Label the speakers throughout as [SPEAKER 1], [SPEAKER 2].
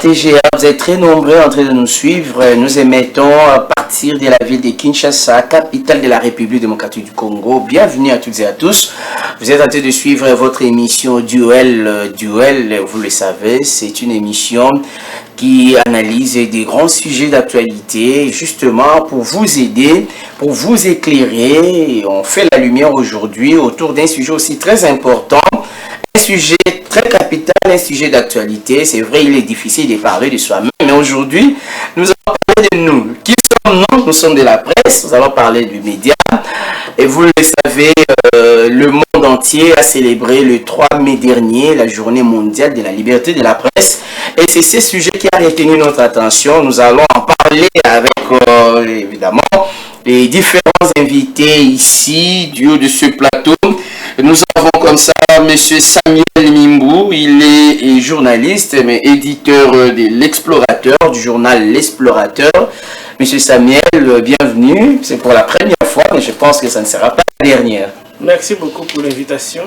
[SPEAKER 1] partagez, vous êtes très nombreux en train de nous suivre. Nous émettons à partir de la ville de Kinshasa, capitale de la République démocratique du Congo. Bienvenue à toutes et à tous. Vous êtes en train de suivre votre émission Duel. Duel, vous le savez, c'est une émission qui analyse des grands sujets d'actualité, justement pour vous aider, pour vous éclairer. On fait la lumière aujourd'hui autour d'un sujet aussi très important, un sujet très capital, un sujet d'actualité. C'est vrai, il est difficile de parler de soi-même, mais aujourd'hui, nous allons parler de nous. Qui sommes-nous? Nous sommes de la presse, nous allons parler du média. Et vous le savez, le monde entier a célébré le 3 mai dernier la journée mondiale de la liberté de la presse. Et c'est ce sujet qui a retenu notre attention. Nous allons en parler avec, évidemment, les différents invités ici, du haut de ce plateau. Nous avons comme ça M. Samuel Mimbou, il est journaliste, mais éditeur de l'Explorateur, du journal L'Explorateur. M. Samuel, bienvenue. C'est pour la première fois, mais je pense que ça ne sera pas la dernière.
[SPEAKER 2] Merci beaucoup pour l'invitation.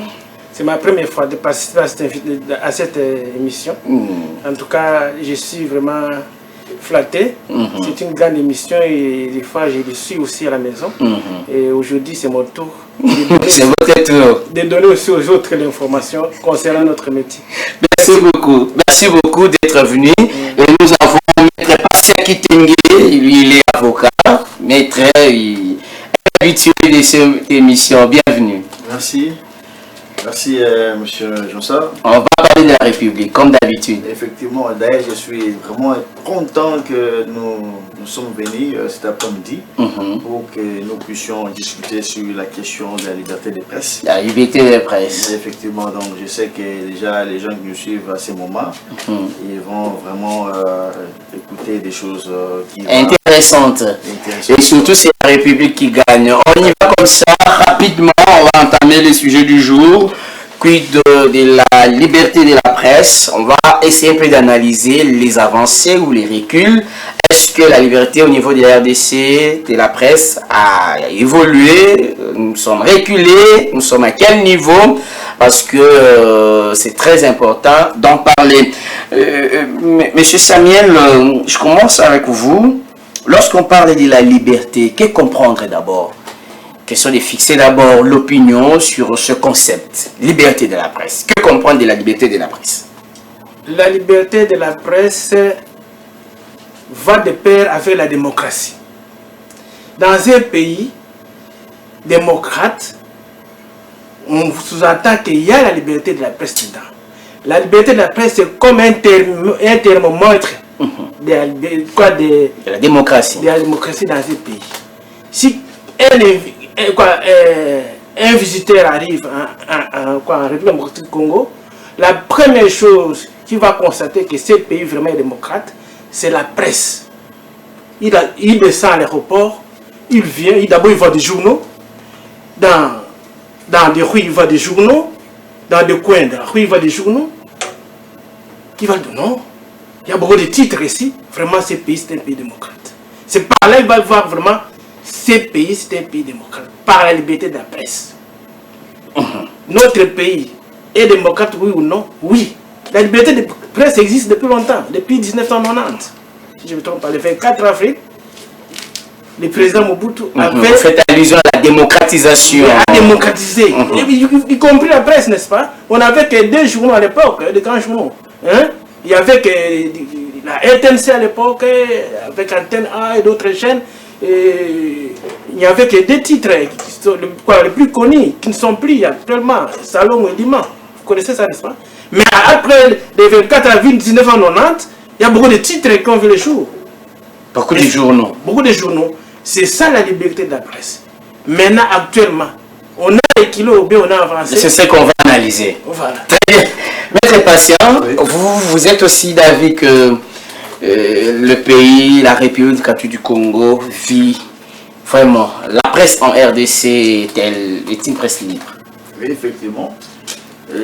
[SPEAKER 2] C'est ma première fois de participer à cette émission. En tout cas, je suis vraiment flatté. C'est une grande émission et des fois je le suis aussi à la maison. Et aujourd'hui, c'est mon tour.
[SPEAKER 1] C'est votre tour.
[SPEAKER 2] De donner aussi aux autres l'information concernant notre métier.
[SPEAKER 1] Merci beaucoup. Merci beaucoup d'être venu. Et nous avons Maître Pascal Kitenge, il est avocat, maître, habitué de cette émission. Bienvenue.
[SPEAKER 3] Merci. Merci, monsieur Jonsa.
[SPEAKER 1] On va parler de la République, comme d'habitude.
[SPEAKER 3] Effectivement, d'ailleurs, je suis vraiment content que nous sommes venus cet après-midi pour que nous puissions discuter sur la question de la liberté de presse.
[SPEAKER 1] La liberté de presse.
[SPEAKER 3] Effectivement, donc je sais que déjà les gens qui nous suivent à ce moment, ils vont vraiment écouter des choses
[SPEAKER 1] intéressantes. Et surtout, c'est la République qui gagne. On y va comme ça, rapidement, on va entamer le sujet du jour. Quid de la liberté de la presse. On va essayer un peu d'analyser les avancées ou les reculs. Est-ce que la liberté au niveau de la RDC, de la presse, a évolué? Nous sommes reculés? Nous sommes à quel niveau? Parce que c'est très important d'en parler. Monsieur Samuel, je commence avec vous. Lorsqu'on parle de la liberté, que comprendre d'abord? Question de fixer d'abord l'opinion sur ce concept, liberté de la presse. Que comprendre de la liberté de la presse?
[SPEAKER 2] La liberté de la presse va de pair avec la démocratie. Dans un pays démocrate, on sous-entend qu'il y a la liberté de la presse dedans. La liberté de la presse, c'est comme un thermomètre de
[SPEAKER 1] la démocratie.
[SPEAKER 2] De la démocratie dans un pays. Si un visiteur arrive en République démocratique du Congo, la première chose qu'il va constater que ce pays vraiment est démocrate, c'est la presse. Il descend à l'aéroport, il vient, d'abord il voit des journaux, dans des rues il voit des journaux, dans des coins de la rue il voit des journaux, il va dire non, il y a beaucoup de titres ici, vraiment ce pays c'est un pays démocrate. C'est par là qu'il va voir vraiment ce pays c'est un pays démocrate, par la liberté de la presse. Notre pays est démocrate, oui ou non? Oui. La liberté de presse existe depuis longtemps, depuis 1990. Si je ne me trompe pas, le 24 avril, le président Mobutu avait
[SPEAKER 1] fait allusion à la démocratisation.
[SPEAKER 2] À démocratiser, y compris la presse, n'est-ce pas? On n'avait que 2 journaux à l'époque, des grands journaux. Il y avait que la RTNC à l'époque, avec Antenne A et d'autres chaînes. Et il n'y avait que 2 titres qui sont les plus connus, qui ne sont plus actuellement, Salom et Liman. Vous connaissez ça, n'est-ce pas? Mais après le 24 avril 1990, il y a beaucoup de titres qui ont vu le jour.
[SPEAKER 1] Beaucoup de journaux.
[SPEAKER 2] Beaucoup de journaux. C'est ça la liberté de la presse. Maintenant, actuellement, on a l'équilibre, on a avancé.
[SPEAKER 1] C'est ce qu'on va analyser.
[SPEAKER 2] Voilà.
[SPEAKER 1] Très bien. Maître Patient, oui. vous êtes aussi d'avis que le pays, la République démocratique du Congo vit vraiment. La presse en RDC est une presse libre?
[SPEAKER 3] Oui, effectivement.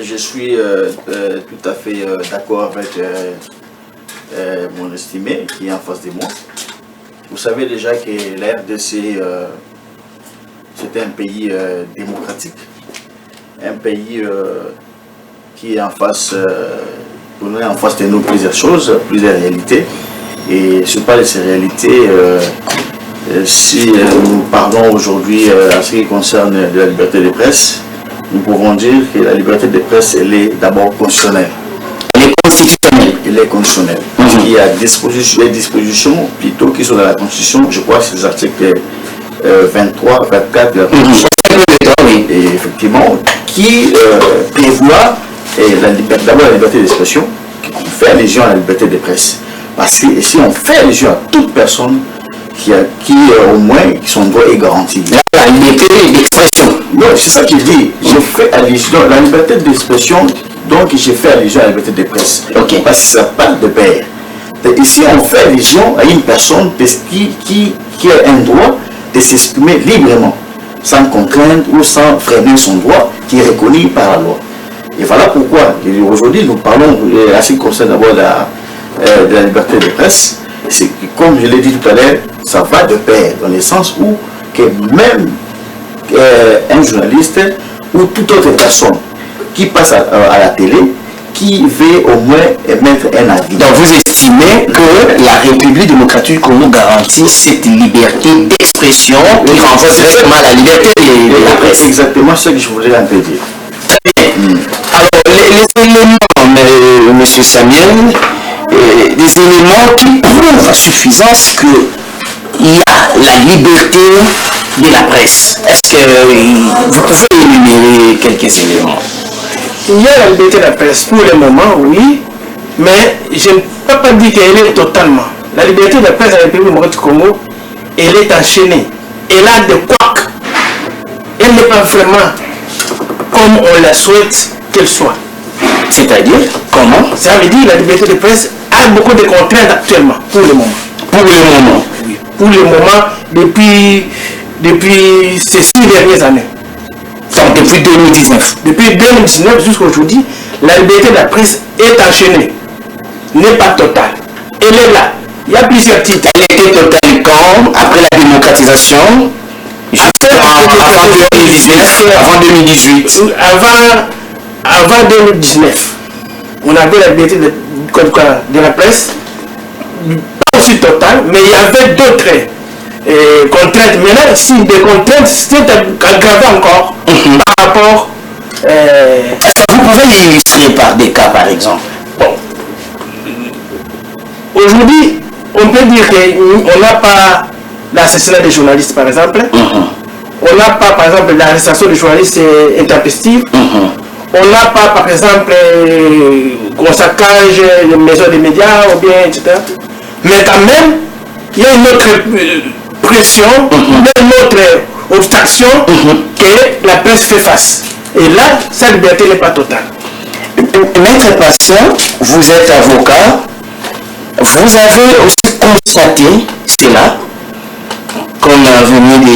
[SPEAKER 3] Je suis tout à fait d'accord avec mon estimé qui est en face de moi. Vous savez déjà que la RDC, c'est un pays démocratique, un pays qui est en face On a en face de nous plusieurs choses, plusieurs réalités. Et je parle de ces réalités, si nous parlons aujourd'hui en ce qui concerne de la liberté de presse, nous pouvons dire que la liberté de presse, elle est d'abord constitutionnelle.
[SPEAKER 1] Elle est constitutionnelle.
[SPEAKER 3] Elle est constitutionnelle. Il y a des dispositions plutôt qui sont dans la Constitution, je crois que c'est les articles 23, 24 de la Constitution. Et effectivement, qui prévoit d'abord la liberté d'expression, qui fait allusion à la liberté de presse. Parce que si on fait allusion à toute personne qui au moins son droit est garanti.
[SPEAKER 1] La liberté d'expression.
[SPEAKER 3] Non, c'est ça qu'il dit. Je fais allusion à la liberté d'expression, donc j'ai fait allusion à la liberté de presse.
[SPEAKER 1] Okay.
[SPEAKER 3] Parce que ça part de pair. Ici, on fait allusion à une personne qui a un droit de s'exprimer librement, sans contrainte ou sans freiner son droit qui est reconnu par la loi. Et voilà pourquoi aujourd'hui nous parlons, à ce qui concerne d'abord de la liberté de presse, c'est que, comme je l'ai dit tout à l'heure, ça va de pair, dans le sens où que même un journaliste ou toute autre personne qui passe à la télé, qui veut au moins émettre un avis.
[SPEAKER 1] Donc vous estimez que la République démocratique du Congo garantit cette liberté d'expression qui renvoie directement à la liberté de la presse.
[SPEAKER 3] Exactement ce que je voulais un peu dire.
[SPEAKER 1] Alors les éléments, M. Samuel, des éléments qui prouvent à suffisance qu'il y a la liberté de la presse. Est-ce que vous pouvez énumérer quelques éléments?
[SPEAKER 2] Il y a la liberté de la presse pour le moment, oui, mais je ne peux pas dire qu'elle est totalement. La liberté de la presse à la République démocratique du Congo, elle est enchaînée. Elle a des couacs. Elle n'est pas vraiment comme on la souhaite qu'elle soit.
[SPEAKER 1] C'est-à-dire, comment?
[SPEAKER 2] Ça veut dire que la liberté de presse a beaucoup de contraintes actuellement, pour le moment.
[SPEAKER 1] Pour le moment?
[SPEAKER 2] Oui. Pour le moment, depuis ces 6 dernières années.
[SPEAKER 1] Donc depuis 2019.
[SPEAKER 2] Depuis 2019 jusqu'à aujourd'hui, la liberté de la presse est enchaînée. N'est pas totale. Elle est là. Il y a plusieurs titres.
[SPEAKER 1] Elle était totale quand? Après la démocratisation? Avant 2019, avant 2018.
[SPEAKER 2] Avant 2019, on avait la liberté de la presse, pas aussi totale, mais il y avait d'autres contraintes. Maintenant, si des contraintes, c'était aggravé encore par rapport.
[SPEAKER 1] Est-ce que vous pouvez illustrer par des cas, par exemple?
[SPEAKER 2] Bon. Aujourd'hui, on peut dire qu'on n'a pas l'assassinat des journalistes, par exemple. On n'a pas, par exemple, l'arrestation des journalistes intempestive. On n'a pas, par exemple, consacrage des maisons des médias, ou bien, etc. Mais quand même, il y a une autre pression, une autre obstaction que la presse fait face. Et là, sa liberté n'est pas totale.
[SPEAKER 1] Maître Patient, vous êtes avocat. Vous avez aussi constaté cela, comme venu de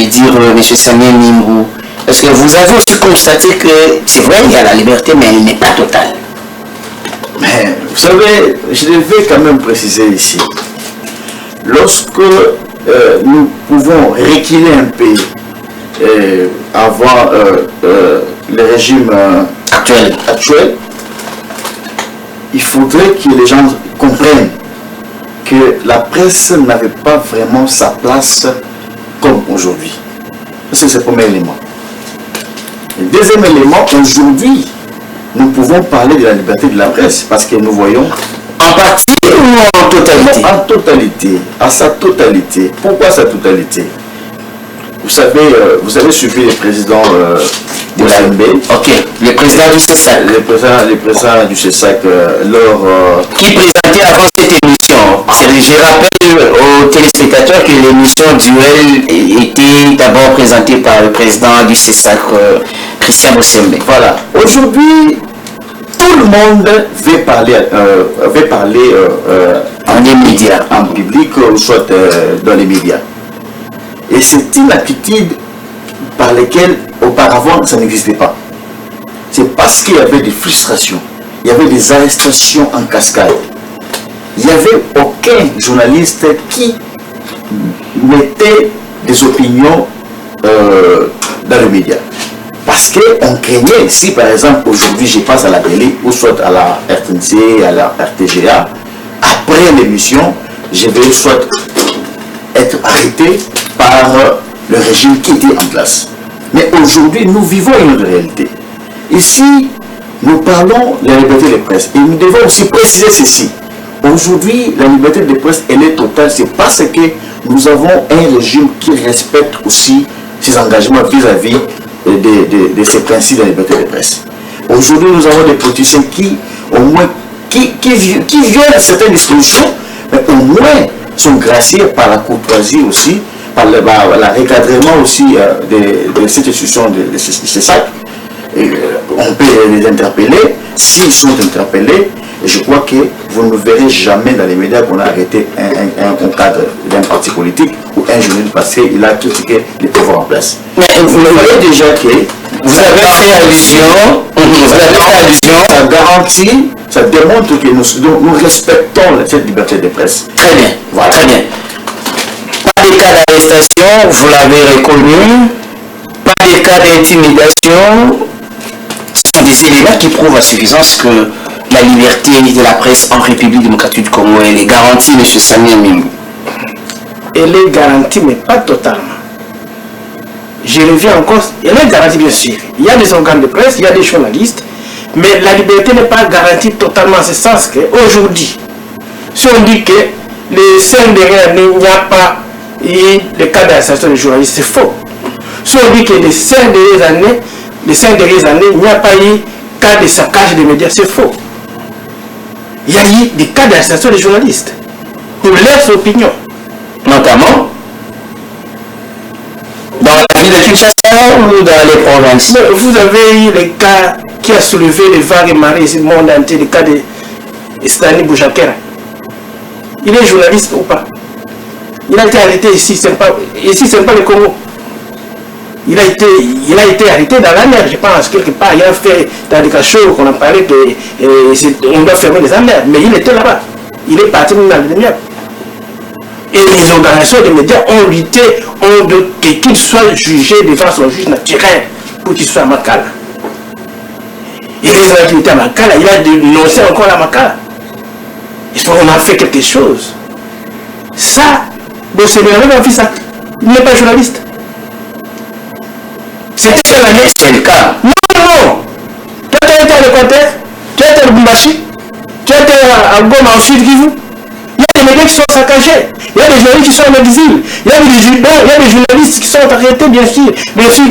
[SPEAKER 1] dire M. Samuel Nimrou. Est-ce que vous avez aussi constaté que c'est vrai, il y a la liberté, mais elle n'est pas totale?
[SPEAKER 3] Mais vous savez, je devais quand même préciser ici. Lorsque nous pouvons reculer un peu avant le régime actuel, il faudrait que les gens comprennent que la presse n'avait pas vraiment sa place comme aujourd'hui. C'est le premier élément. Le deuxième élément, aujourd'hui, nous pouvons parler de la liberté de la presse parce que nous voyons
[SPEAKER 1] en partie ou en totalité?
[SPEAKER 3] En totalité, à sa totalité. Pourquoi sa totalité? Vous avez suivi le président de l'AMB.
[SPEAKER 1] Ok, le président du CESAC.
[SPEAKER 3] Le président du CESAC,
[SPEAKER 1] qui présentait avant cette émission. Je rappelle aux téléspectateurs que l'émission Duel était d'abord présentée par le président du CESAC, Christian Bosembe.
[SPEAKER 3] Voilà. Aujourd'hui, tout le monde veut parler
[SPEAKER 1] en des médias,
[SPEAKER 3] en public ou soit dans les médias. Et c'est une attitude par laquelle auparavant ça n'existait pas. C'est parce qu'il y avait des frustrations, il y avait des arrestations en cascade. Il n'y avait aucun journaliste qui mettait des opinions dans les médias. Parce Parce qu'on craignait, si par exemple aujourd'hui je passe à la télé ou soit à la RTNC, à la RTGA, après l'émission, je vais soit être arrêté par le régime qui était en place. Mais aujourd'hui, nous vivons une autre réalité. Ici, nous parlons de la liberté de presse. Et nous devons aussi préciser ceci. Aujourd'hui, la liberté de presse, elle est totale. C'est parce que nous avons un régime qui respecte aussi ses engagements vis-à-vis de ces principes de la liberté de presse. Aujourd'hui, nous avons des politiciens qui, au moins, qui violent certaines dispositions, mais au moins sont graciés par la courtoisie aussi, par le recadrement aussi de cette institution de ces sacs. On peut les interpeller. S'ils sont interpellés, je crois que vous ne verrez jamais dans les médias qu'on a arrêté un cadre d'un parti politique ou un journaliste parce qu'il a critiqué les pouvoirs en place.
[SPEAKER 1] Mais vous voyez déjà que vous avez fait allusion,
[SPEAKER 3] ça garantit, ça démontre que nous respectons cette liberté de presse.
[SPEAKER 1] Très bien, voilà. Très bien. Pas de cas d'arrestation, vous l'avez reconnu, pas de cas d'intimidation. Ce sont des éléments qui prouvent à suffisance que la liberté de la presse en République démocratique du Congo, elle est garantie, M. Samia Mimou.
[SPEAKER 2] Elle est garantie, mais pas totalement. Je reviens encore, elle est garantie bien sûr. Il y a des organes de presse, il y a des journalistes, mais la liberté n'est pas garantie totalement en ce sens qu'aujourd'hui, si on dit que les 5 dernières années, il n'y a pas eu de cas d'arrestation de journalistes, c'est faux. Si on dit que les 5 dernières années, il n'y a pas eu cas de saccage des médias, c'est faux. Il y a eu des cas d'arrestation des journalistes pour leurs opinions.
[SPEAKER 1] Notamment dans la ville de Kinshasa ou dans les provinces.
[SPEAKER 2] Vous avez eu les cas qui a soulevé les vagues et marées du monde entier, le cas de Stani Boujakera. Il est journaliste ou pas? Il a été arrêté ici, c'est pas le Congo. Il a été arrêté dans la mer, je pense, quelque part. Il a fait dans des cachots qu'on a parlé qu'on doit fermer les amers, mais il était là-bas. Il est parti dans la lumière. Et les organisations des médias ont lutté, qu'il soit jugé devant son juge naturel pour qu'il soit à Makala. Et les gens qui étaient à Makala, il a dénoncé encore à Makala. On a fait quelque chose. Ça, c'est le fils, il n'est pas journaliste.
[SPEAKER 1] C'est le cas.
[SPEAKER 2] Non. Tu as été à l'Équateur, tu as été à Lubumbashi, tu as été à Goma en Sud Kivu. Il y a des médias qui sont saccagés, il y a des journalistes qui sont en exil, il y a des journalistes qui sont arrêtés, bien sûr,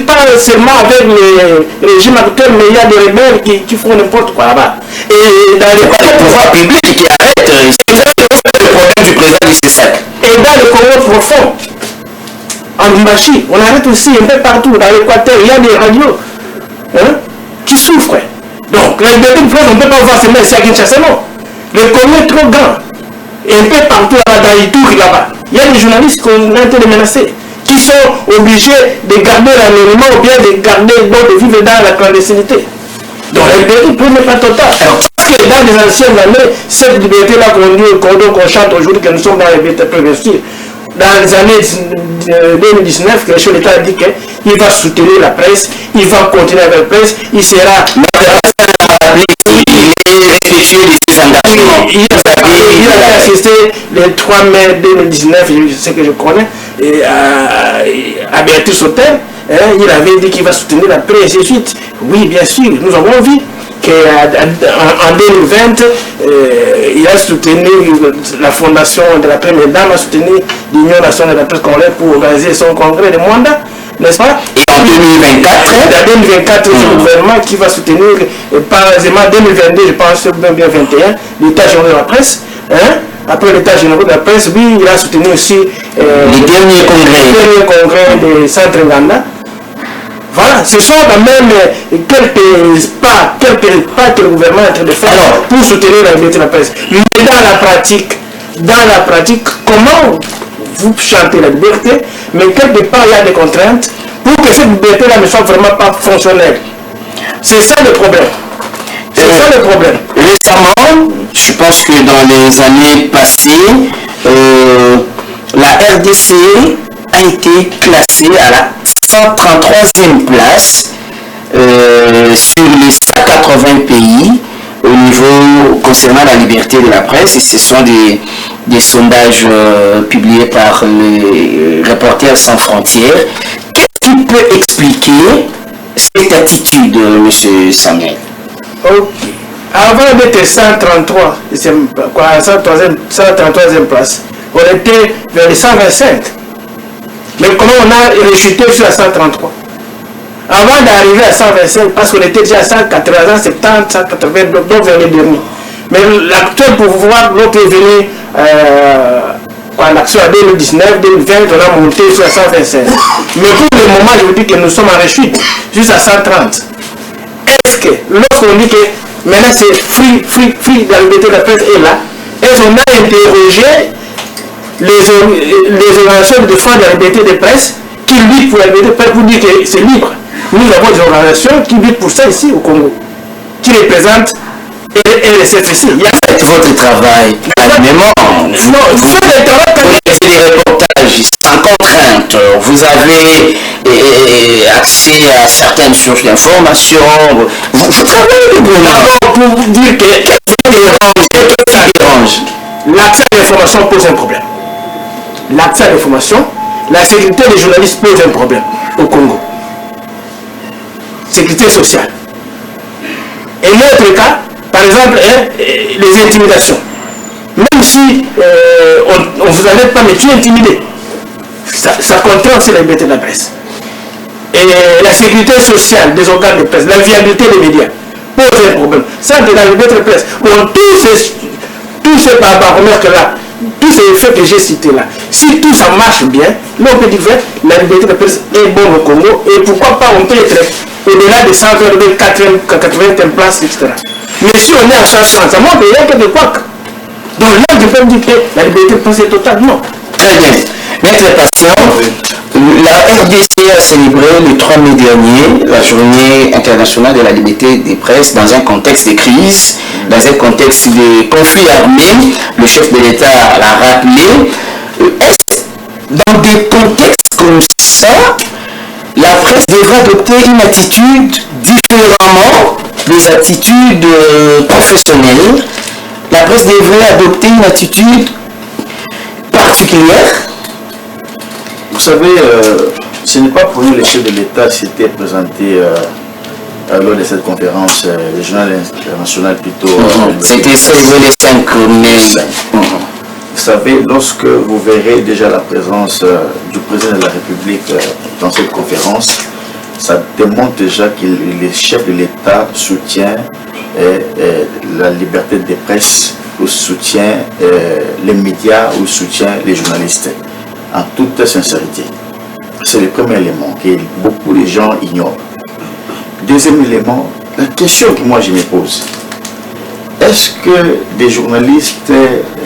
[SPEAKER 2] pas seulement avec les régimes actuels, mais il y a des rebelles qui font n'importe quoi là-bas. Et dans les
[SPEAKER 1] pouvoirs publics qui arrêtent, c'est le problème du président du CESAC.
[SPEAKER 2] Et dans le Congo profond, en Lubumbashi, on arrête aussi un peu partout, dans l'Équateur, il y a des radios qui souffrent. Donc, la liberté de presse, on ne peut pas voir seulement ici à Kinshasa, non. Le Congo est trop grand. Et un peu partout dans l'Itouri, là-bas. Il y a des journalistes qu'on a été menacés, qui sont obligés de garder l'anonymat ou bien de vivre dans la clandestinité. Donc, la liberté de presse n'est pas totale. Alors, parce que dans les anciennes années, cette liberté-là qu'on chante aujourd'hui, que nous sommes dans la liberté progressive, dans les années 2019, l'État a dit qu'il va soutenir la presse, il va continuer avec la presse, il sera... Il a assisté le 3 mai 2019, ce que je connais, à Béatrice Hôtel, il avait dit qu'il va soutenir la presse et ainsi de suite. Oui, bien sûr, nous avons vu qu'en 2020, il a soutenu la fondation de la première dame, a soutenu l'Union nationale de la presse congolaise pour organiser son congrès de mandat, n'est-ce pas?
[SPEAKER 1] Et en 2024,
[SPEAKER 2] c'est le gouvernement qui va soutenir, par exemple, en 2022, je pense, bien 2021, l'État général de la presse. Après l'État général de la presse, oui, il a soutenu aussi
[SPEAKER 1] le dernier
[SPEAKER 2] congrès de Centre Nganda. Voilà, ce sont quand même quelques pas que le gouvernement est en train de faire pour soutenir la liberté de la presse. Mais dans la pratique, comment vous chantez la liberté, mais quelque part il y a des contraintes pour que cette liberté-là ne soit vraiment pas fonctionnelle. C'est ça le problème.
[SPEAKER 1] Récemment, je pense que dans les années passées, la RDC a été classée à la 133e place sur les 180 pays au niveau concernant la liberté de la presse, et ce sont des sondages publiés par les Reporters sans frontières. Qu'est-ce qui peut expliquer cette attitude, M. Samuel?
[SPEAKER 2] Ok. Avant d'être 133, 133e place, on était vers les 125. Mais comment on a rechuté sur la 133? Avant d'arriver à 125, parce qu'on était déjà à 180, 170, 180, donc vers les derniers. Mais l'actuel pouvoir, l'autre est venu en action en 2019, 2020, on a monté sur la 125. Mais pour le moment, je vous dis que nous sommes en rechute, jusqu'à 130. Est-ce que, lorsqu'on dit que maintenant c'est free, la liberté de la presse est là, est-ce qu'on a interrogé les organisations de défense de la liberté de presse qui luttent pour la liberté de presse pour dire que c'est libre? Nous avons des organisations qui luttent pour ça ici au Congo, qui représentent RSFC. Il y a
[SPEAKER 1] votre travail, carrément.
[SPEAKER 2] Non, c'est le travail
[SPEAKER 1] vous faites des reportages sans contrainte. Vous avez accès à certaines sources d'information. Vous travaillez
[SPEAKER 2] pour dire que l'accès à l'information pose un problème. L'accès à l'information, la sécurité des journalistes pose un problème au Congo. Sécurité sociale. Et l'autre cas, par exemple, les intimidations. Même si on ne vous arrête pas, mais tu es intimidé. Ça contraint aussi la liberté de la presse. Et la sécurité sociale des organes de presse, la viabilité des médias, pose un problème. Ça, c'est la liberté de presse. Bon, tous ces baromètres là, tous ces effets que j'ai cités là, si tout ça marche bien, là on peut dire que la liberté de presse est bonne au Congo, et pourquoi pas on peut être au-delà de 180 places, etc. Mais si on est à 130, ça montre qu'il n'y a que des couacs. Donc là, je peux me dire que la liberté de presse est totale. Non.
[SPEAKER 1] Très bien. Maître Patient, la RDC a célébré le 3 mai dernier la journée internationale de la liberté des presses dans un contexte de crise, dans un contexte de conflit armé. Le chef de l'État l'a rappelé. Est-ce dans des contextes comme ça, la presse devrait adopter une attitude différemment des attitudes professionnelles? La presse devrait adopter une attitude particulière?
[SPEAKER 3] Vous savez, ce n'est pas pour nous le chef de l'État s'était présenté lors de cette conférence régionale internationale plutôt.
[SPEAKER 1] C'était célébré le 5 mai.
[SPEAKER 3] Vous savez, lorsque vous verrez déjà la présence du président de la République dans cette conférence, ça démontre déjà que le chef de l'État soutient la liberté de presse, ou soutient les médias, ou soutient les journalistes, en toute sincérité. C'est le premier élément que beaucoup de gens ignorent. Deuxième élément, la question que moi je me pose, est-ce que des journalistes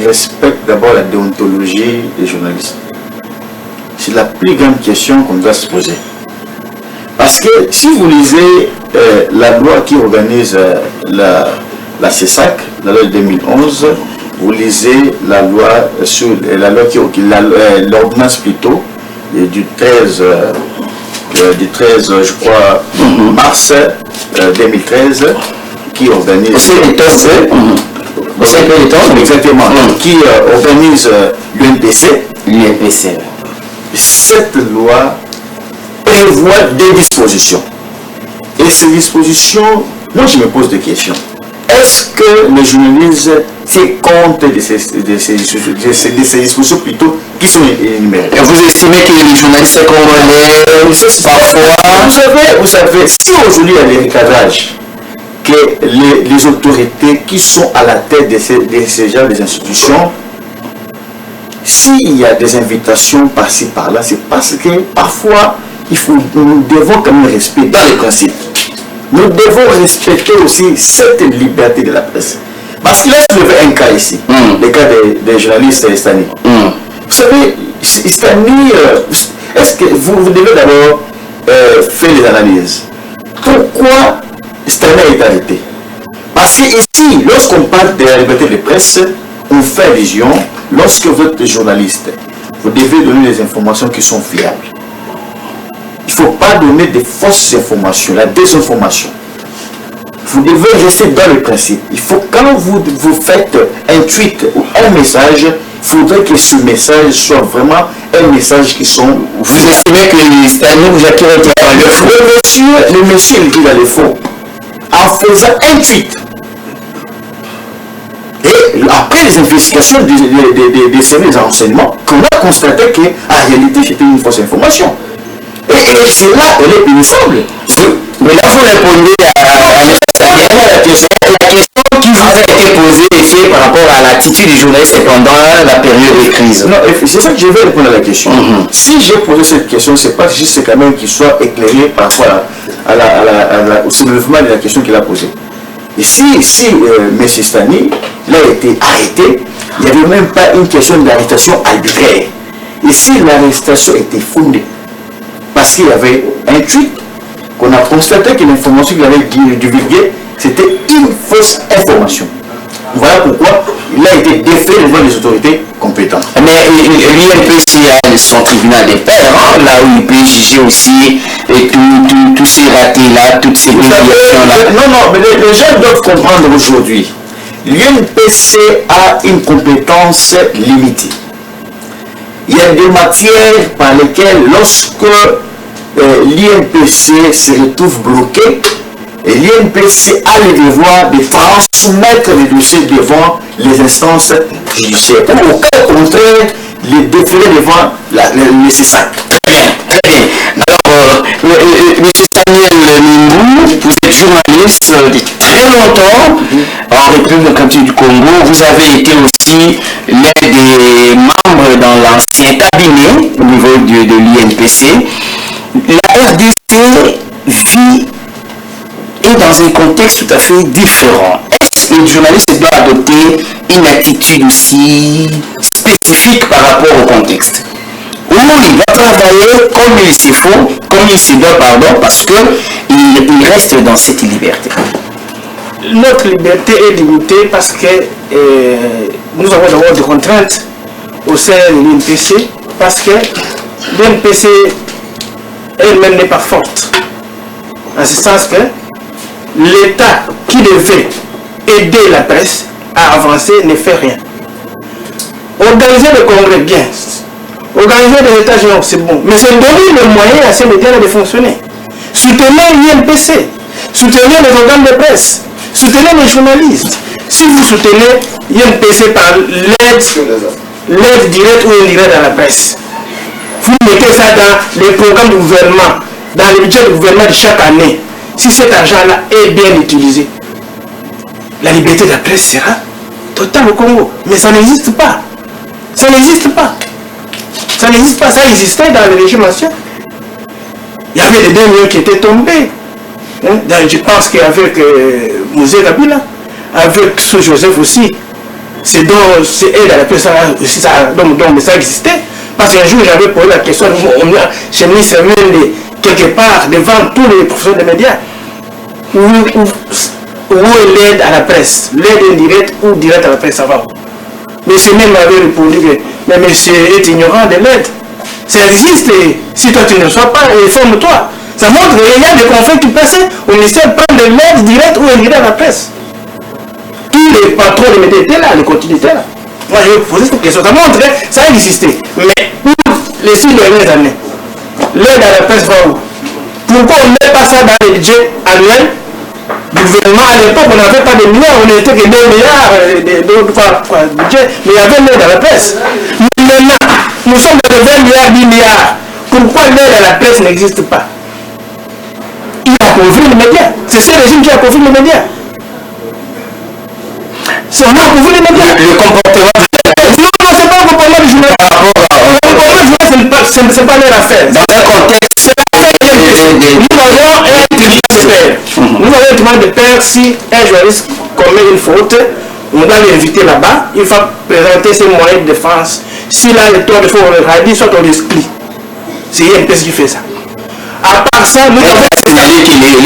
[SPEAKER 3] respectent d'abord la déontologie des journalistes? C'est la plus grande question qu'on doit se poser. Parce que si vous lisez la loi qui organise la CESAC, la loi de 2011, vous lisez la loi sur l'ordonnance plutôt du 13 je crois mars 2013 qui organise exactement qui organise l'UNPC. Cette loi prévoit des dispositions, et ces dispositions, moi je me pose des questions. Est-ce que les journalistes tiennent compte de ces dispositions plutôt qui sont énumérées?
[SPEAKER 1] Vous estimez que les journalistes congolais, parfois...
[SPEAKER 3] Vous savez, si aujourd'hui il y a des recadраges, que les autorités qui sont à la tête de ces genres d'institutions, s'il y a des invitations par-ci par-là, c'est parce que parfois nous devons quand même respecter dans les principes. Nous devons respecter aussi cette liberté de la presse. Parce qu'il a soulevé un cas ici, le cas des journalistes Istani. Vous savez, Istani, est-ce que vous devez d'abord faire les analyses? Pourquoi Istani a été arrêté? Parce que ici, lorsqu'on parle de la liberté de presse, on fait allusion, lorsque vous êtes journaliste, vous devez donner des informations qui sont fiables. Il faut pas donner de fausses informations, la désinformation. Vous devez rester dans le principe. Il faut, quand vous faites un tweet ou un message, il faudrait que ce message soit vraiment un message qui sont...
[SPEAKER 1] Vous estimez que Jacques était dans le faux?
[SPEAKER 3] Le monsieur il dit dans le faux. En faisant un tweet. Et après les investigations des services d'enseignement, qu'on a constaté qu'en réalité c'était une fausse information. Et c'est là elle est pénible.
[SPEAKER 1] Mais là vous répondez la question qui vous a été posée ici par rapport à l'attitude du journaliste pendant la période de crise.
[SPEAKER 3] Non, c'est ça que je vais répondre à la question. Si j'ai posé cette question, c'est pas juste quand même qu'il soit éclairé par rapport au soulèvement de la question qu'il a posée. Et si M. Stani a été arrêté, il n'y avait même pas une question d'arrestation arbitraire. Et si l'arrestation était fondée, parce qu'il y avait un tweet, qu'on a constaté que l'information qu'il avait divulguée, c'était une fausse information. Voilà pourquoi il a été défait devant les autorités compétentes.
[SPEAKER 1] Mais l'INPC a son tribunal des pairs, là où il peut juger aussi tous ces ratés-là, toutes ces déviations-là.
[SPEAKER 3] Non, mais les gens doivent comprendre aujourd'hui. L'INPC a une compétence limitée. Il y a des matières par lesquelles, lorsque l'INPC se retrouve bloqué, et l'INPC a le devoir de transmettre les dossiers devant les instances judiciaires. Ou au cas contraire, les déférer devant le CESAC.
[SPEAKER 1] Très bien. Alors, M. Samuel Mingou, vous êtes journaliste depuis très longtemps en République démocratique du Congo. Vous avez été aussi l'un des membres dans l'ancien cabinet au niveau de l'INPC. La RDC vit et dans un contexte tout à fait différent. Est-ce que le journaliste doit adopter une attitude aussi spécifique par rapport au contexte? Ou il va travailler comme il se faut, comme il se doit, parce qu'il reste dans cette liberté?
[SPEAKER 2] Notre liberté est limitée parce que nous avons d'abord des contraintes au sein de l'INPC, parce que l'INPC elle-même n'est pas forte. En ce sens que l'État qui devait aider la presse à avancer ne fait rien. Organiser le congrès, bien. Organiser les états généraux, c'est bon. Mais c'est donner le moyen à ces médias de fonctionner. Soutenir l'INPC, soutenir les organes de presse, soutenir les journalistes. Si vous soutenez l'INPC par l'aide directe ou indirecte à la presse, vous mettez ça dans les programmes du gouvernement, dans les budgets du gouvernement de chaque année. Si cet argent-là est bien utilisé, la liberté de la presse sera totale au Congo. Mais ça n'existe pas. Ça n'existe pas. Ça n'existe pas. Ça existait dans le régime ancien. Il y avait des 2 millions qui étaient tombés. Je pense qu'avec Mosé Kabila, avec Sou Joseph aussi, c'est aide à la presse aussi, donc ça existait. Parce qu'un jour, j'avais posé la question chez M. Mende, quelque part, devant tous les professeurs des médias, où est l'aide à la presse? L'aide indirecte ou directe à la presse, ça va. M. Mende m'avait répondu que mais monsieur est ignorant de l'aide. Ça existe, et si toi tu ne sois pas, informe-toi. Ça montre qu'il y a des conflits qui passent au ministère prennent de l'aide directe ou indirecte à la presse. Tous les patrons des médias étaient là, les continuités étaient là. Moi, je vais vous poser cette question. Ça montre que ça a existé. Mais pour les 6 dernières années, l'aide à la presse va où? Pourquoi on ne met pas ça dans les budgets annuels du gouvernement? À l'époque, on n'avait pas de milliards, on n'était que 2 milliards de budget, mais il y avait l'aide à la presse. Mais maintenant, nous sommes de 20 milliards, 10 milliards. Pourquoi l'aide à la presse n'existe pas? Il a appauvri les médias. C'est ce régime qui a appauvri les médias. On a appauvri les médias.
[SPEAKER 1] Le comportement
[SPEAKER 2] non, c'est pas le comportement du journaliste. Le comportement du journaliste, ce n'est pas leur affaire.
[SPEAKER 1] Dans un contexte,
[SPEAKER 2] nous avons un tribunal de père. Nous avons un tribunal de père. Si un journaliste commet une faute, on doit l'inviter là-bas. Il va présenter ses moyens de défense. S'il a le tort de faire, on le radie, soit on l'exclut. C'est l'INPC qui fait ça. À part ça, nous avons.
[SPEAKER 1] c'est-à-dire qu'il est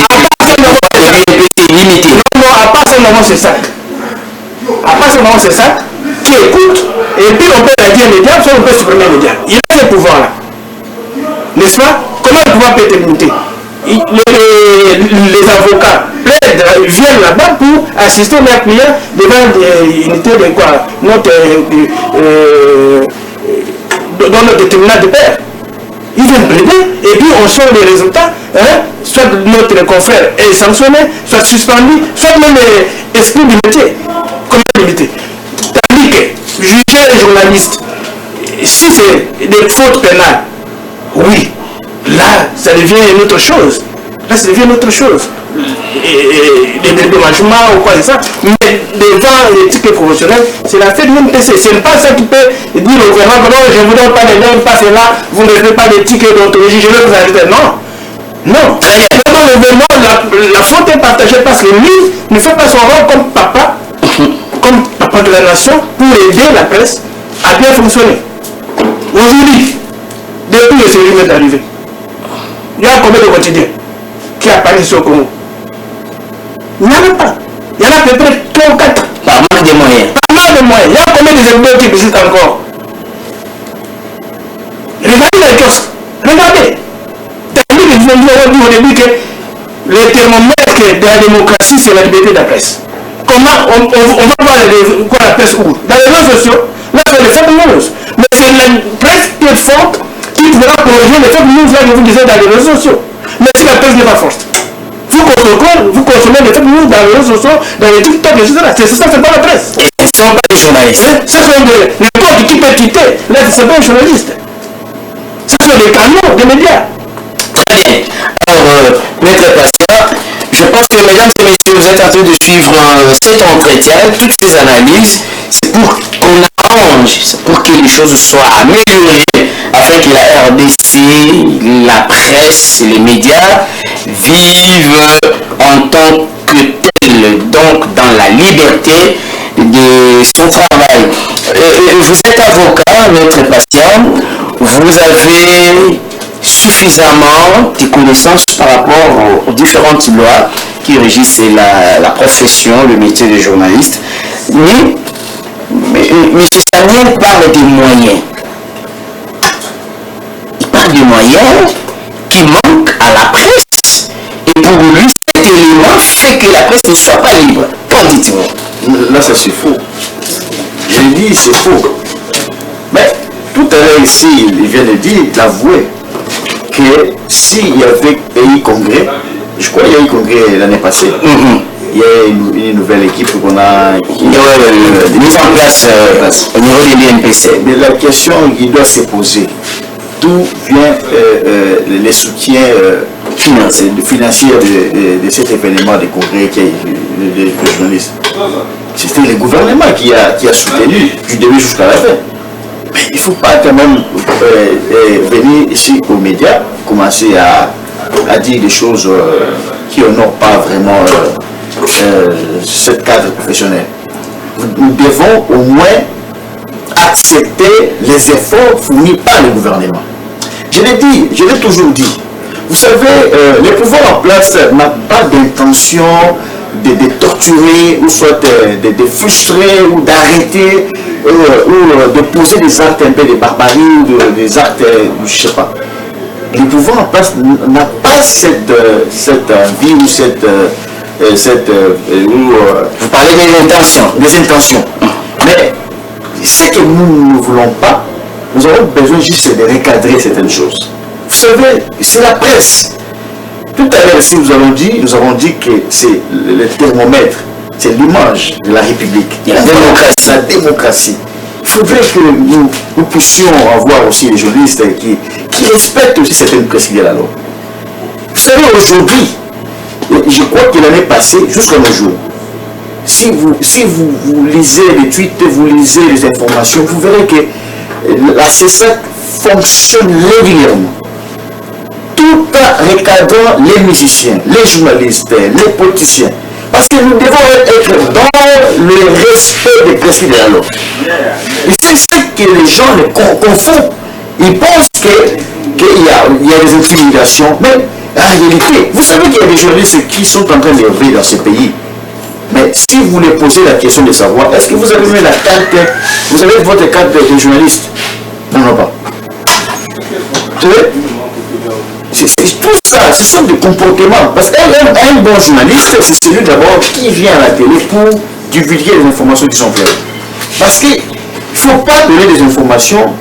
[SPEAKER 1] limité.
[SPEAKER 2] Non, à part ça, nous avons ce sac. À part ça, nous avons ce sac qui écoute. Et puis on peut la dire médias, soit on peut supprimer les médias. Il a ce pouvoir-là. n'est-ce pas? Comment le pouvoir peut être limité? Les avocats viennent là-bas pour assister leurs clients devant des unités de quoi? Dans notre tribunal de paix. Ils viennent plaider et puis on sort les résultats, hein? Soit notre confrère est sanctionné, soit suspendu, soit même exclu du métier. Comment limiter? Tandis que juger un journaliste, si c'est des fautes pénales, oui, là ça devient une autre chose. Là ça devient une autre chose. Des dédommagements ou quoi c'est ça. Mais devant l'éthique professionnelle, c'est la fête de l'MPC. Ce n'est pas ça qui peut dire au gouvernement que non, je ne vous donne pas les normes, pas cela, vous ne faites pas d'éthique et d'ontologie, je vais vous arrêter. Non. Non. Devant le gouvernement, la faute est partagée parce que lui ne fait pas son rôle comme papa de la nation pour aider la presse à bien fonctionner. Aujourd'hui, depuis que ce régime est arrivé, il y a combien de quotidiens qui apparaissent au Congo? Il n'y en a pas. Il y en a à peu près 3 ou 4.
[SPEAKER 1] Par manque de moyens.
[SPEAKER 2] Par manque de moyens. Il y a combien de hebdomadaires qui existent encore? Regardez les kiosques. Regardez. Tandis que je vous ai dit au début que le thermomètre de la démocratie, c'est la liberté de la presse. Comment on va voir quoi la presse ouvre? Dans les réseaux sociaux, là c'est les fake news. Mais c'est la presse qui est forte qui pourra corriger les fake news là que vous disiez dans les réseaux sociaux. Mais si la presse n'est pas forte, vous consommez des fake news dans les réseaux sociaux, dans les TikTok, etc. C'est ça, c'est pas la presse.
[SPEAKER 1] Ce ne sont pas des journalistes.
[SPEAKER 2] Ce sont n'importe qui peut quitter. Là, c'est pas un journaliste. Ce sont des canaux, des médias.
[SPEAKER 1] Très bien. Alors, maître Patient, je pense que mesdames et messieurs, vous êtes en train de suivre cet entretien, toutes ces analyses, c'est pour qu'on arrange, c'est pour que les choses soient améliorées, afin que la RDC, la presse, les médias vivent en tant que tels, donc dans la liberté de son travail. Vous êtes avocat, maître Patient, vous avez suffisamment de connaissances par rapport aux différentes lois qui régissent la profession, le métier de journaliste. Mais M. Samuel parle des moyens. Il parle des moyens qui manquent à la presse. Et pour lui, cet élément fait que la presse ne soit pas libre. Qu'en dites-vous?
[SPEAKER 3] Là, ça c'est faux. Je dis c'est faux. Mais tout à l'heure ici, il vient de dire, d'avouer que s'il y avait eu congrès, je crois qu'il y a eu congrès l'année passée, il y a une nouvelle équipe qu'on a
[SPEAKER 1] mise en place au niveau de l'INPC.
[SPEAKER 3] Mais la question qui doit se poser, d'où vient les soutiens financiers de cet événement de congrès qui a eu les journalistes? C'était le gouvernement qui a soutenu du début jusqu'à la fin. Mais il ne faut pas quand même venir ici aux médias, commencer à dire des choses qui n'honorent pas vraiment ce cadre professionnel. Nous devons au moins accepter les efforts fournis par le gouvernement. Je l'ai toujours dit. Vous savez, le pouvoir en place n'a pas d'intention de torturer ou soit de frustrer ou d'arrêter ou de poser des actes un peu de barbarie ou des actes, je ne sais pas. Le pouvoir en place n'a pas cette envie ou
[SPEAKER 1] vous parlez
[SPEAKER 3] des intentions. Mais ce que nous ne voulons pas, nous avons besoin juste de recadrer certaines choses. Vous savez, c'est la presse. Tout à l'heure, si nous avons dit que c'est le thermomètre, c'est l'image de la République,
[SPEAKER 1] de la
[SPEAKER 3] démocratie. Il faudrait que nous puissions avoir aussi des journalistes qui respectent aussi certaines prescriptions de la loi. Vous savez, aujourd'hui, je crois que l'année passée, jusqu'à nos jours, si vous lisez les tweets, vous lisez les informations, vous verrez que la CESAC fonctionne régulièrement. Tout en recadrant les musiciens, les journalistes, les politiciens. Parce que nous devons être dans le respect des principes de la loi. Et c'est ce que les gens confondent. Ils pensent qu'il y a des intimidations. Mais en réalité, vous savez qu'il y a des journalistes qui sont en train d'œuvrer dans ce pays. Mais si vous les posez la question de savoir, est-ce que vous avez mis la carte, vous avez votre carte de journaliste? Non, pas. Vous savez? Tout ça, ce sont des comportements. Parce qu'un bon journaliste, c'est celui d'abord qui vient à la télé pour divulguer les informations qui sont vraies. Parce qu'il ne faut pas donner des informations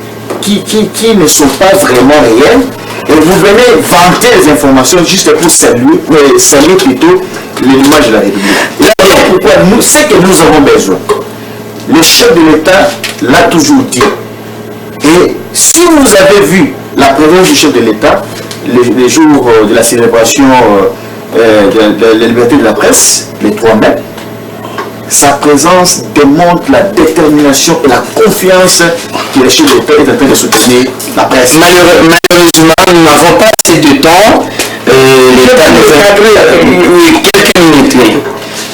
[SPEAKER 3] qui ne sont pas vraiment réelles. Et vous venez vanter les informations juste pour saluer plutôt l'image de la République. Et alors pourquoi nous, c'est que nous avons besoin. Le chef de l'État l'a toujours dit. Et si vous avez vu la présence du chef de l'État, les jours de la célébration de la liberté de la presse, les 3 mai, sa présence démontre la détermination et la confiance que le chef de l'État est en train de soutenir la presse.
[SPEAKER 1] Malheureusement, nous n'avons pas assez de temps. L'État nous fait quelques minutes.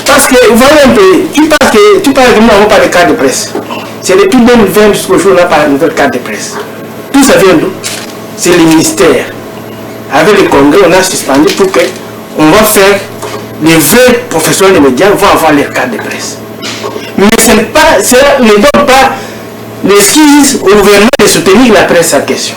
[SPEAKER 2] Parce que, vous voyez un peu, tu parles que nous n'avons pas de carte de presse. C'est depuis 2020 jusqu'au jour où on n'a pas de nouvelle carte de presse. Tout ça vient d'où? C'est le ministère. Avec le congrès, on a suspendu pour qu'on va faire les vrais professionnels des médias vont avoir leur carte de presse. Mais ce n'est pas, cela ne donne pas l'excuse au gouvernement de soutenir la presse en question.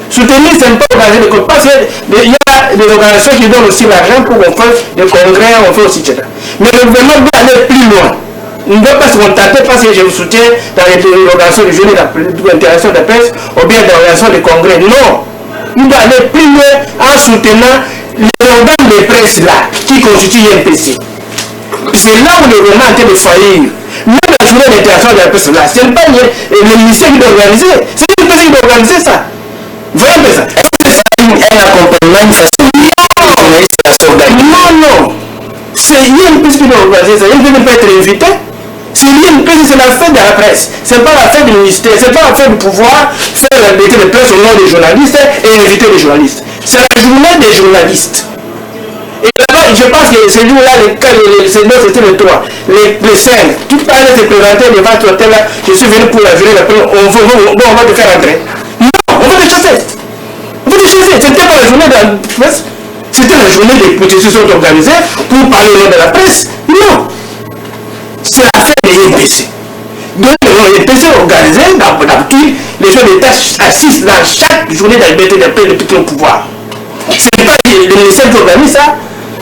[SPEAKER 2] Soutenir, ce n'est pas organiser des congrès. Parce qu'il y a des organisations qui donnent aussi l'argent pour qu'on fasse des congrès, on fait aussi etc. Mais le gouvernement doit aller plus loin. Il ne doit pas se contenter parce que je vous soutiens dans l'organisation du journée d'interaction de presse ou bien dans l'organisation des congrès. Non. Il doit aller plus loin en soutenant les organes de presse là qui constituent l'INPC. C'est là où le gouvernement est en train de faillir. Même la journée d'interaction de la presse là, ce n'est pas le ministère qui doit organiser. C'est l'INPC qui doit organiser ça. Voyez un peu ça.
[SPEAKER 1] Un accompagnement, ça se
[SPEAKER 2] Non. C'est l'INPC qui doit organiser ça. Il ne peut pas être invité. C'est l'INPC, c'est la fête de la presse. Ce n'est pas la fête du ministère, ce n'est pas la fête du pouvoir faire la vérité de presse au nom des journalistes et inviter les journalistes. C'est la journée des journalistes. Et là-bas, je pense que ce jour-là, c'était le 3, les 5. Tu parlais de te présenter devant ton hôtel là, je suis venu pour la journée d'après, on va te faire entrer. Non, on va te chasser. On va te chasser. C'était pas la journée de la presse, c'était la journée des processus organisées pour parler au nom de la presse. Non. C'est l'affaire de l'INPC. Donc, l'INPC est organisé, d'habitude, les gens d'État assistent dans chaque journée de la liberté de paix depuis le pouvoir. Ce n'est pas le ministère qui organise ça,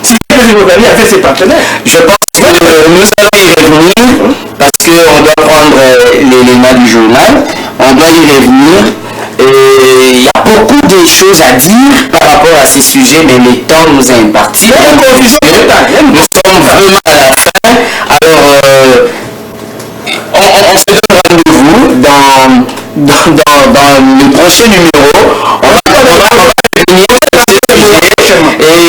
[SPEAKER 2] c'est le ministère qui organise avec ses partenaires.
[SPEAKER 1] Je pense que nous allons y revenir parce qu'on doit prendre l'élément du journal, on doit y revenir. Il y a beaucoup de choses à dire par rapport à ces sujets, mais le temps nous est imparti. Nous sommes vraiment à la fin. Alors, on se donne rendez-vous dans le prochain numéro. On va revenir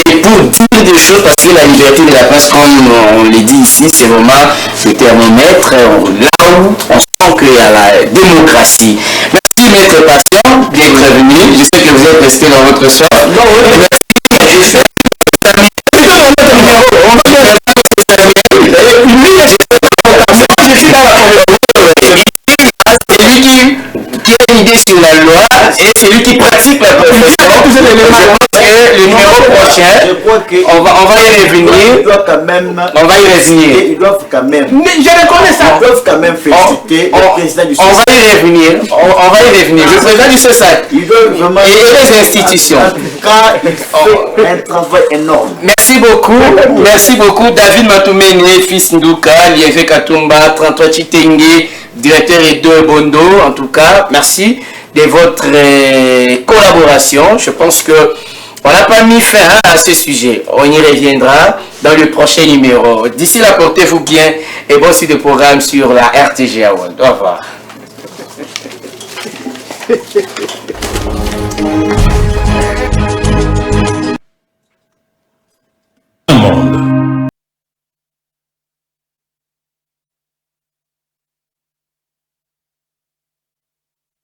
[SPEAKER 1] et pour dire des choses, parce que la liberté de la presse, comme on le dit ici, c'est vraiment le thermomètre là où on sent qu'il y a la démocratie. Merci Maître Patient d'être venu. Je sais que vous êtes resté dans votre soir. Qui a une idée sur la loi et c'est lui qui pratique la profession. Le numéro prochain,
[SPEAKER 3] je crois que
[SPEAKER 1] on va y revenir.
[SPEAKER 3] Ils doivent quand même.
[SPEAKER 1] On va y revenir.
[SPEAKER 3] Ils doivent quand même.
[SPEAKER 2] Mais je reconnais ça.
[SPEAKER 3] Ils doivent quand même féliciter le président du
[SPEAKER 1] On va y revenir. On va y revenir. Le président du CESAC
[SPEAKER 3] Ils doivent vraiment.
[SPEAKER 1] et les institutions.
[SPEAKER 3] En tout cas, il fait un travail énorme.
[SPEAKER 1] Merci beaucoup David Matoumene, fils Ndouka, Liévé Katumba, 33 Chitenge, directeur et 2 Bondo. En tout cas, merci de votre collaboration. Je pense que on n'a pas mis fin à ce sujet. On y reviendra dans le prochain numéro. D'ici là, portez-vous bien et bon suite de programme sur la RTG Award. Au revoir.